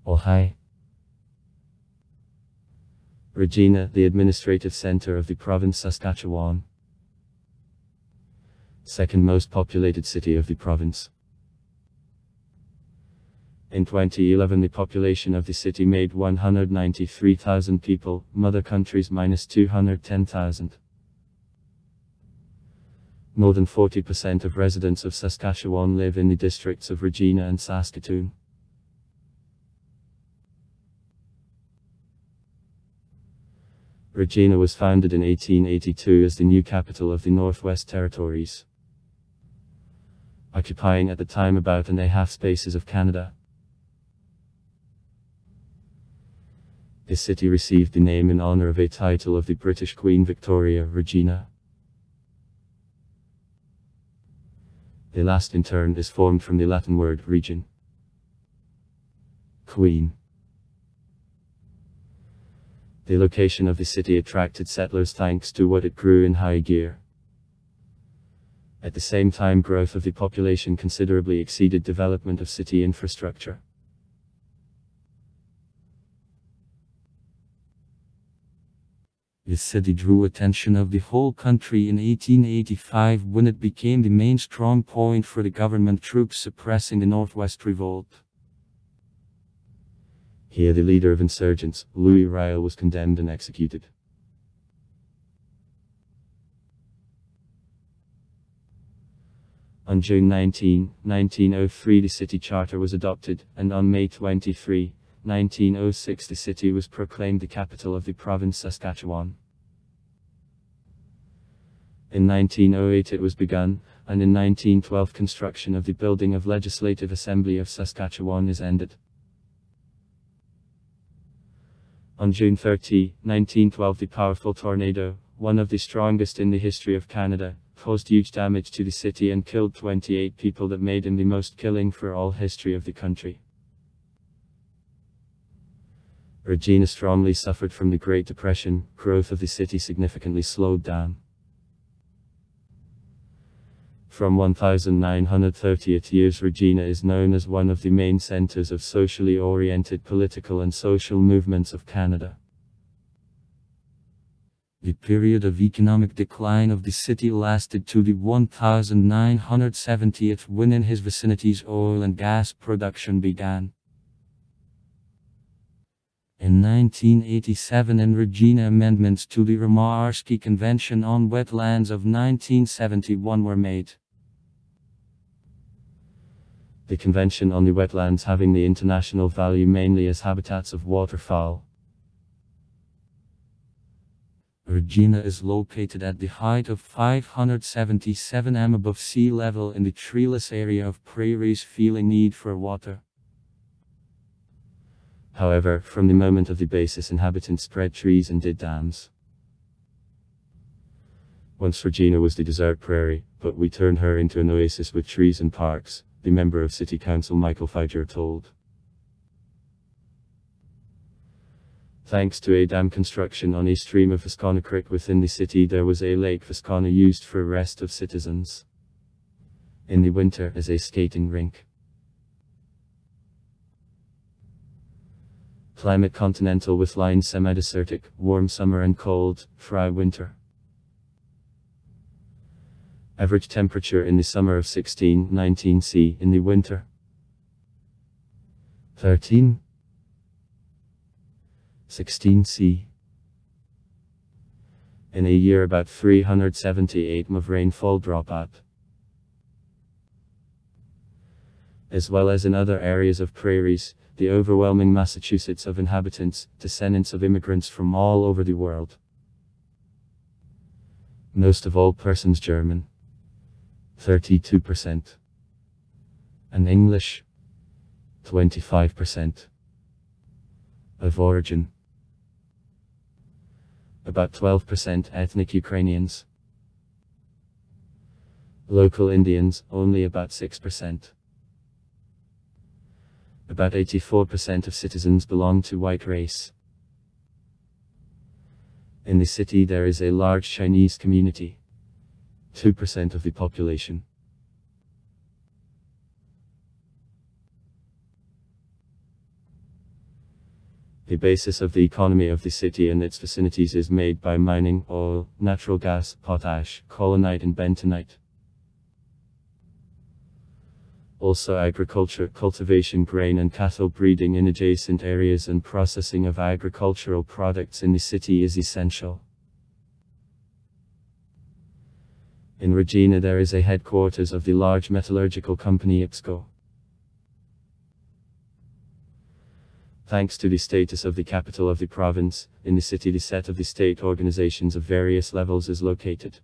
Oh hi. Regina, the administrative center of the province Saskatchewan. Second most populated city of the province. In 2011 the population of the city made 193,000 people, mother countries minus 210,000. More than 40% of residents of Saskatchewan live in the districts of Regina and Saskatoon. Regina was founded in 1882 as the new capital of the Northwest Territories, occupying at the time about 1.5 spaces of Canada. The city received the name in honor of a title of the British Queen Victoria, Regina. The last in turn is formed from the Latin word region, queen. The location of the city attracted settlers thanks to what it grew in high gear. At the same time, growth of the population considerably exceeded development of city infrastructure. The city drew attention of the whole country in 1885 when it became the main strong point for the government troops suppressing the Northwest Revolt. Here the leader of insurgents, Louis Riel, was condemned and executed. On June 19, 1903 the city charter was adopted, and on May 23, 1906 the city was proclaimed the capital of the province Saskatchewan. In 1908 it was begun, and in 1912 construction of the building of Legislative Assembly of Saskatchewan is ended. On June 30, 1912 the powerful tornado, one of the strongest in the history of Canada, caused huge damage to the city and killed 28 people that made him the most killing for all history of the country. Regina strongly suffered from the Great Depression. Growth of the city significantly slowed down. From 1930th years Regina is known as one of the main centers of socially oriented political and social movements of Canada. The period of economic decline of the city lasted to the 1970s when in his vicinities oil and gas production began. In 1987 in Regina amendments to the Rimouski Convention on Wetlands of 1971 were made. The Convention on the Wetlands having the international value mainly as habitats of waterfowl. Regina is located at the height of 577 m above sea level in the treeless area of prairies feeling need for water. However, from the moment of the basis inhabitants spread trees and did dams. Once Regina was the desert prairie, but we turned her into an oasis with trees and parks, the member of City Council Michael Feiger told. Thanks to a dam construction on a stream of Vascona Creek within the city there was a lake Vascona used for rest of citizens. In the winter as a skating rink. Climate continental with line semi-desertic, warm summer and cold, dry winter. Average temperature in the summer of 16-19 C, in the winter 13-16 C. In a year about 378 m of rainfall drop out. As well as in other areas of prairies, the overwhelming Massachusetts of inhabitants, descendants of immigrants from all over the world. Most of all persons German, 32%, and English, 25%, of origin, about 12% ethnic Ukrainians, local Indians, only about 6%. About 84% of citizens belong to white race. In the city there is a large Chinese community, 2% of the population. The basis of the economy of the city and its vicinities is made by mining, oil, natural gas, potash, colonite and bentonite. Also agriculture, cultivation, grain and cattle breeding in adjacent areas and processing of agricultural products in the city is essential. In Regina there is a headquarters of the large metallurgical company IPSCO. Thanks to the status of the capital of the province, in the city the set of the state organizations of various levels is located.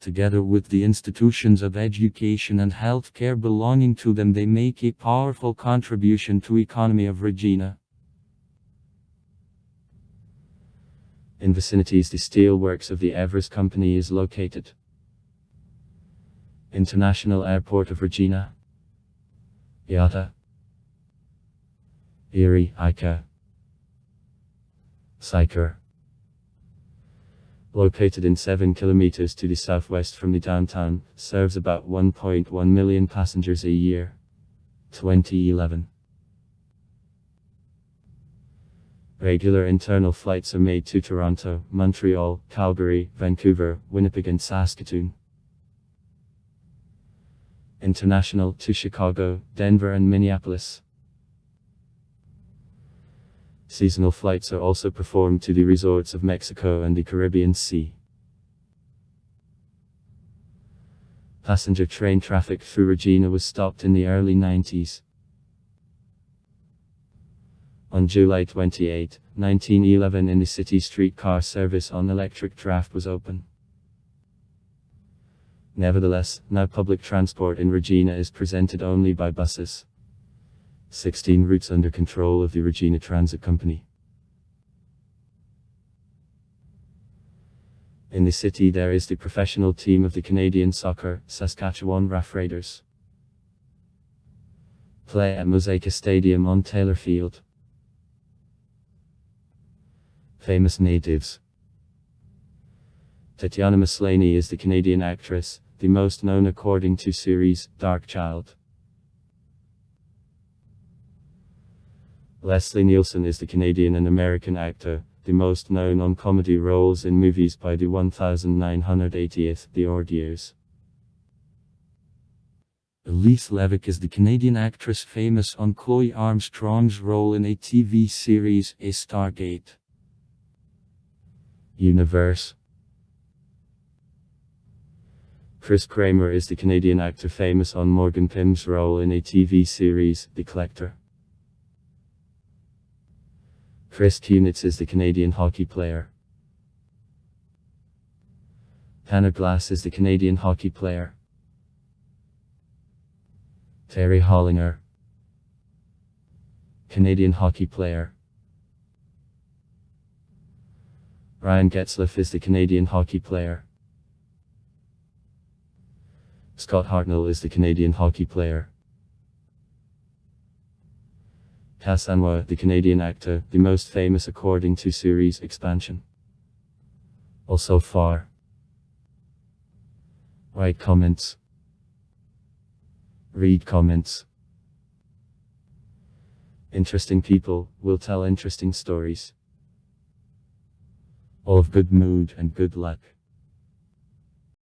Together with the institutions of education and healthcare belonging to them, they make a powerful contribution to the economy of Regina. In vicinities the steel works of the Everest Company is located. International Airport of Regina, IATA, Erie, Ica, Syker. Located in 7 kilometers to the southwest from the downtown, serves about 1.1 million passengers a year. 2011. Regular internal flights are made to Toronto, Montreal, Calgary, Vancouver, Winnipeg and Saskatoon. International to Chicago, Denver and Minneapolis. Seasonal flights are also performed to the resorts of Mexico and the Caribbean Sea. Passenger train traffic through Regina was stopped in the early 90s. On July 28, 1911 in the city streetcar service on electric draft was open. Nevertheless, now public transport in Regina is presented only by buses. 16 routes under control of the Regina Transit Company. In the city there is the professional team of the Canadian soccer, Saskatchewan Roughriders. Play at Mosaic Stadium on Taylor Field. Famous natives. Tatiana Maslany is the Canadian actress, the most known according to series Dark Child. Leslie Nielsen is the Canadian and American actor, the most known on comedy roles in movies by the 1980th The Odd Years. Elise Levick is the Canadian actress famous on Chloe Armstrong's role in a TV series, A Stargate Universe. Chris Kramer is the Canadian actor famous on Morgan Pym's role in a TV series, The Collector. Chris Kunitz is the Canadian hockey player. Tanner Glass is the Canadian hockey player. Terry Hollinger, Canadian hockey player. Ryan Getzlaff is the Canadian hockey player. Scott Hartnell is the Canadian hockey player. Cass Anwar, the Canadian actor, the most famous according to series Expansion. Also far. Write comments. Read comments. Interesting people will tell interesting stories. All of good mood and good luck.